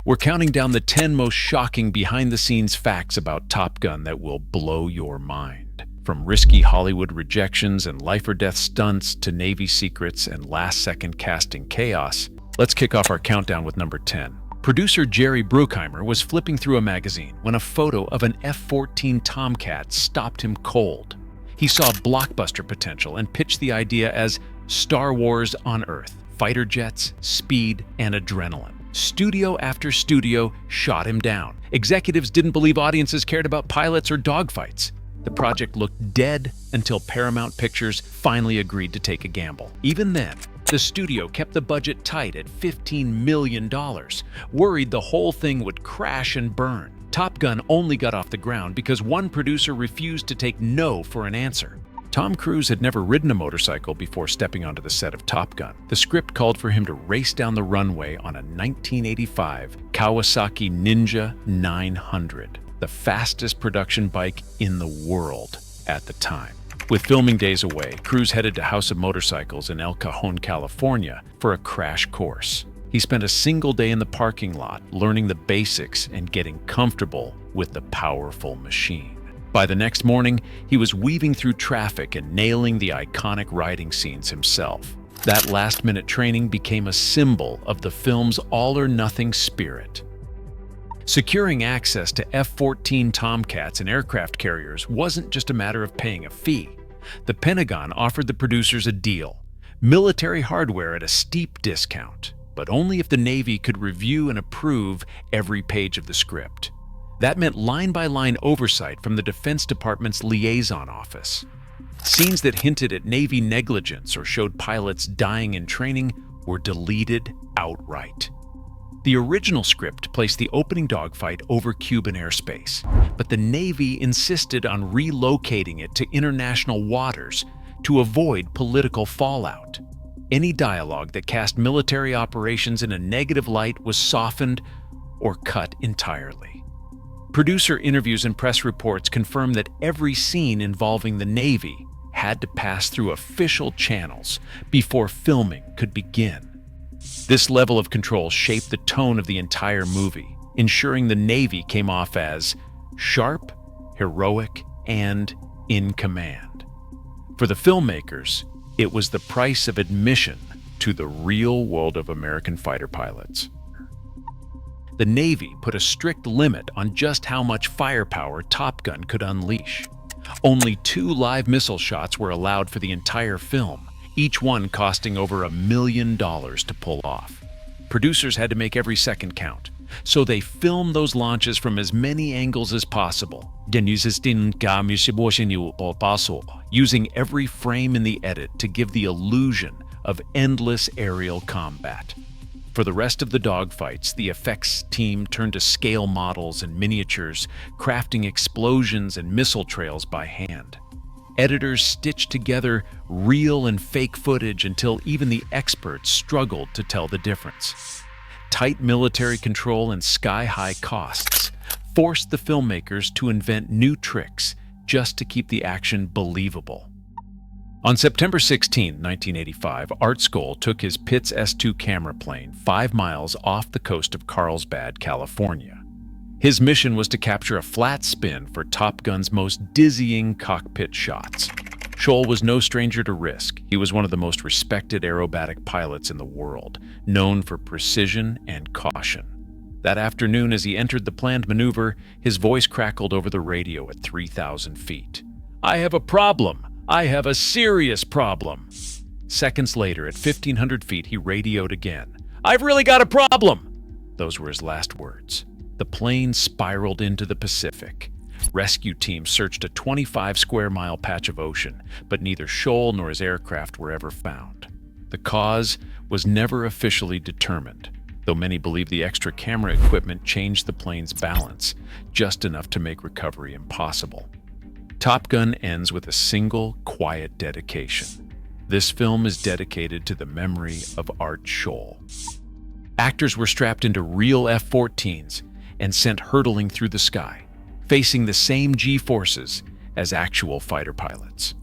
We're counting down the 10 most shocking behind-the-scenes facts about Top Gun that will blow your mind. From risky Hollywood rejections and life-or-death stunts to Navy secrets and last-second casting chaos, let's kick off our countdown with number 10. Producer Jerry Bruckheimer was flipping through a magazine when a photo of an F-14 Tomcat stopped him cold. He saw blockbuster potential and pitched the idea as Star Wars on Earth: fighter jets, speed, and adrenaline. Studio after studio shot him down. Executives didn't believe audiences cared about pilots or dogfights. The project looked dead until Paramount Pictures finally agreed to take a gamble. Even then, the studio kept the budget tight at $15 million, worried the whole thing would crash and burn. Top Gun only got off the ground because one producer refused to take no for an answer. Tom Cruise had never ridden a motorcycle before stepping onto the set of Top Gun. The script called for him to race down the runway on a 1985 Kawasaki Ninja 900, the fastest production bike in the world at the time. With filming days away, Cruise headed to House of Motorcycles in El Cajon, California for a crash course. He spent a single day in the parking lot learning the basics and getting comfortable with the powerful machine. By the next morning, he was weaving through traffic and nailing the iconic riding scenes himself. That last-minute training became a symbol of the film's all-or-nothing spirit. Securing access to F-14 Tomcats and aircraft carriers wasn't just a matter of paying a fee. The Pentagon offered the producers a deal: military hardware at a steep discount, but only if the Navy could review and approve every page of the script. That meant line-by-line oversight from the Defense Department's liaison office. Scenes that hinted at Navy negligence or showed pilots dying in training were deleted outright. The original script placed the opening dogfight over Cuban airspace, but the Navy insisted on relocating it to international waters to avoid political fallout. Any dialogue that cast military operations in a negative light was softened or cut entirely. Producer interviews and press reports confirm that every scene involving the Navy had to pass through official channels before filming could begin. This level of control shaped the tone of the entire movie, ensuring the Navy came off as sharp, heroic, and in command. For the filmmakers, it was the price of admission to the real world of American fighter pilots. The Navy put a strict limit on just how much firepower Top Gun could unleash. Only 2 live missile shots were allowed for the entire film, each one costing over $1 million to pull off. Producers had to make every second count, so they filmed those launches from as many angles as possible, using every frame in the edit to give the illusion of endless aerial combat. For the rest of the dogfights, the effects team turned to scale models and miniatures, crafting explosions and missile trails by hand. Editors stitched together real and fake footage until even the experts struggled to tell the difference. Tight military control and sky-high costs forced the filmmakers to invent new tricks just to keep the action believable. On September 16, 1985, Art Skoll took his Pitts S2 camera plane 5 miles off the coast of Carlsbad, California. His mission was to capture a flat spin for Top Gun's most dizzying cockpit shots. Scholl was no stranger to risk. He was one of the most respected aerobatic pilots in the world, known for precision and caution. That afternoon, as he entered the planned maneuver, his voice crackled over the radio at 3,000 feet. "I have a problem. I have a serious problem." Seconds later, at 1,500 feet, he radioed again. "I've really got a problem." Those were his last words. The plane spiraled into the Pacific. Rescue teams searched a 25-square-mile patch of ocean, but neither Scholl nor his aircraft were ever found. The cause was never officially determined, though many believe the extra camera equipment changed the plane's balance, just enough to make recovery impossible. Top Gun ends with a single, quiet dedication. This film is dedicated to the memory of Art Scholl. Actors were strapped into real F-14s and sent hurtling through the sky, facing the same G-forces as actual fighter pilots.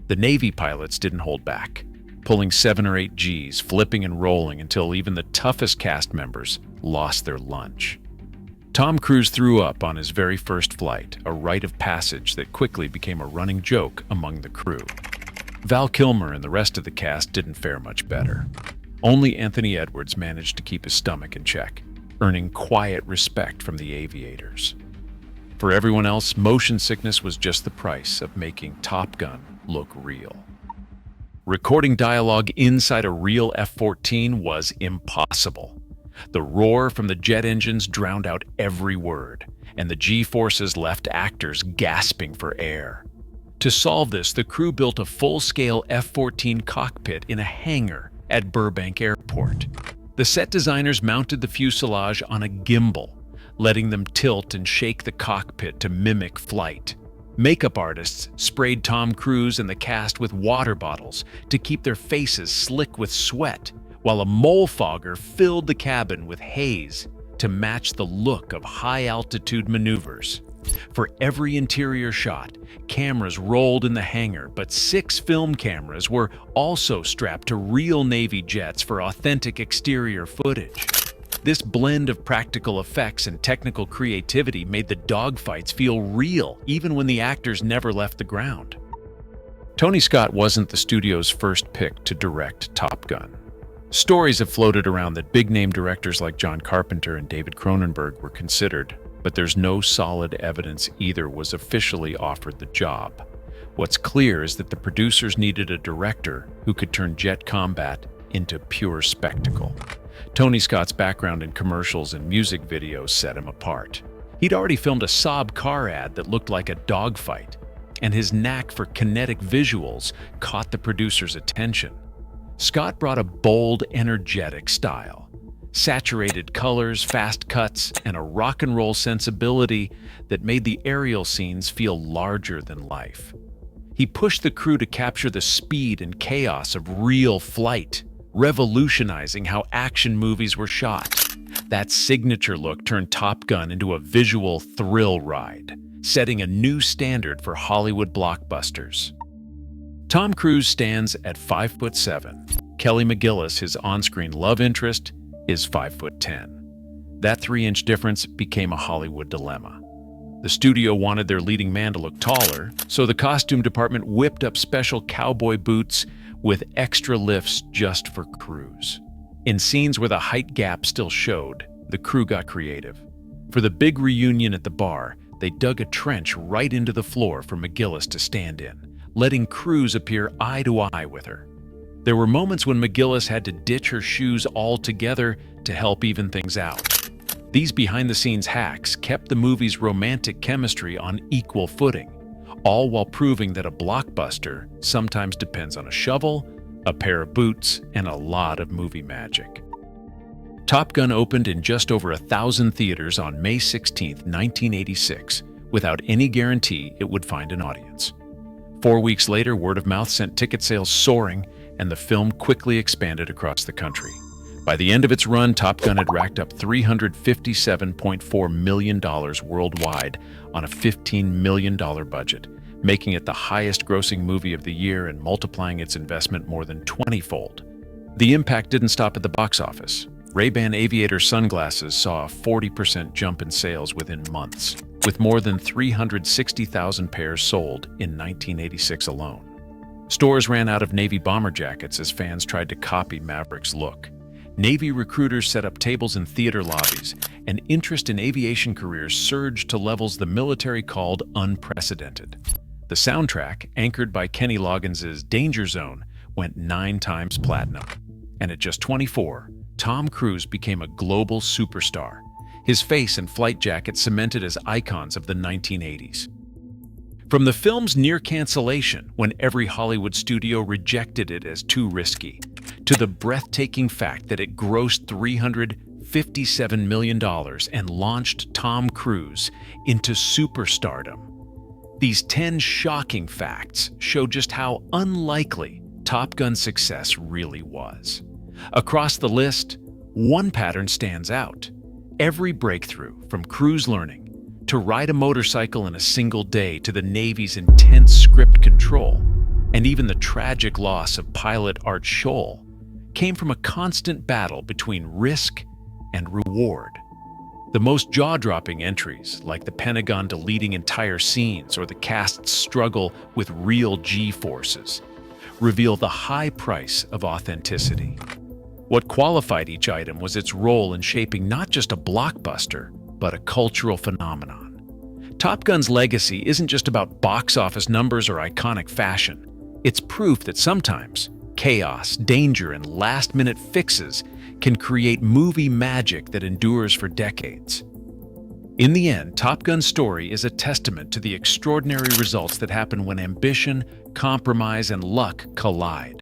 The Navy pilots didn't hold back. pulling 7 or 8 Gs, flipping and rolling until even the toughest cast members lost their lunch. Tom Cruise threw up on his very first flight, a rite of passage that quickly became a running joke among the crew. Val Kilmer and the rest of the cast didn't fare much better. Only Anthony Edwards managed to keep his stomach in check, earning quiet respect from the aviators. For everyone else, motion sickness was just the price of making Top Gun look real. Recording dialogue inside a real F-14 was impossible. The roar from the jet engines drowned out every word, and the G-forces left actors gasping for air. To solve this, the crew built a full-scale F-14 cockpit in a hangar at Burbank Airport. The set designers mounted the fuselage on a gimbal, letting them tilt and shake the cockpit to mimic flight. Makeup artists sprayed Tom Cruise and the cast with water bottles to keep their faces slick with sweat, while a mole fogger filled the cabin with haze to match the look of high-altitude maneuvers. For every interior shot, cameras rolled in the hangar, but 6 film cameras were also strapped to real Navy jets for authentic exterior footage. This blend of practical effects and technical creativity made the dogfights feel real, even when the actors never left the ground. Tony Scott wasn't the studio's first pick to direct Top Gun. Stories have floated around that big-name directors like John Carpenter and David Cronenberg were considered, but there's no solid evidence either was officially offered the job. What's clear is that the producers needed a director who could turn jet combat into pure spectacle. Tony Scott's background in commercials and music videos set him apart. He'd already filmed a Saab car ad that looked like a dogfight, and his knack for kinetic visuals caught the producers' attention. Scott brought a bold, energetic style, saturated colors, fast cuts, and a rock and roll sensibility that made the aerial scenes feel larger than life. He pushed the crew to capture the speed and chaos of real flight, revolutionizing how action movies were shot. That signature look turned Top Gun into a visual thrill ride, setting a new standard for Hollywood blockbusters. Tom Cruise stands at 5'7". Kelly McGillis, his on-screen love interest, is 5'10". That 3-inch difference became a Hollywood dilemma. The studio wanted their leading man to look taller, so the costume department whipped up special cowboy boots with extra lifts just for Cruise. In scenes where the height gap still showed, the crew got creative. For the big reunion at the bar, they dug a trench right into the floor for McGillis to stand in, letting Cruise appear eye to eye with her. There were moments when McGillis had to ditch her shoes altogether to help even things out. These behind-the-scenes hacks kept the movie's romantic chemistry on equal footing, all while proving that a blockbuster sometimes depends on a shovel, a pair of boots, and a lot of movie magic. Top Gun opened in just over 1,000 theaters on May 16, 1986, without any guarantee it would find an audience. 4 weeks later, word of mouth sent ticket sales soaring, and the film quickly expanded across the country. By the end of its run, Top Gun had racked up $357.4 million worldwide on a $15 million budget, making it the highest-grossing movie of the year and multiplying its investment more than 20-fold. The impact didn't stop at the box office. Ray-Ban Aviator sunglasses saw a 40% jump in sales within months, with more than 360,000 pairs sold in 1986 alone. Stores ran out of Navy bomber jackets as fans tried to copy Maverick's look. Navy recruiters set up tables in theater lobbies, and interest in aviation careers surged to levels the military called unprecedented. The soundtrack, anchored by Kenny Loggins' Danger Zone, went 9 times platinum. And at just 24, Tom Cruise became a global superstar, his face and flight jacket cemented as icons of the 1980s. From the film's near cancellation, when every Hollywood studio rejected it as too risky, to the breathtaking fact that it grossed $357 million and launched Tom Cruise into superstardom. These 10 shocking facts show just how unlikely Top Gun's success really was. Across the list, one pattern stands out. Every breakthrough, from Cruise learning to ride a motorcycle in a single day to the Navy's intense script control, and even the tragic loss of pilot Art Scholl, came from a constant battle between risk and reward. The most jaw-dropping entries, like the Pentagon deleting entire scenes or the cast's struggle with real G-forces, reveal the high price of authenticity. What qualified each item was its role in shaping not just a blockbuster, but a cultural phenomenon. Top Gun's legacy isn't just about box office numbers or iconic fashion. It's proof that sometimes chaos, danger, and last-minute fixes can create movie magic that endures for decades. In the end, Top Gun's story is a testament to the extraordinary results that happen when ambition, compromise, and luck collide.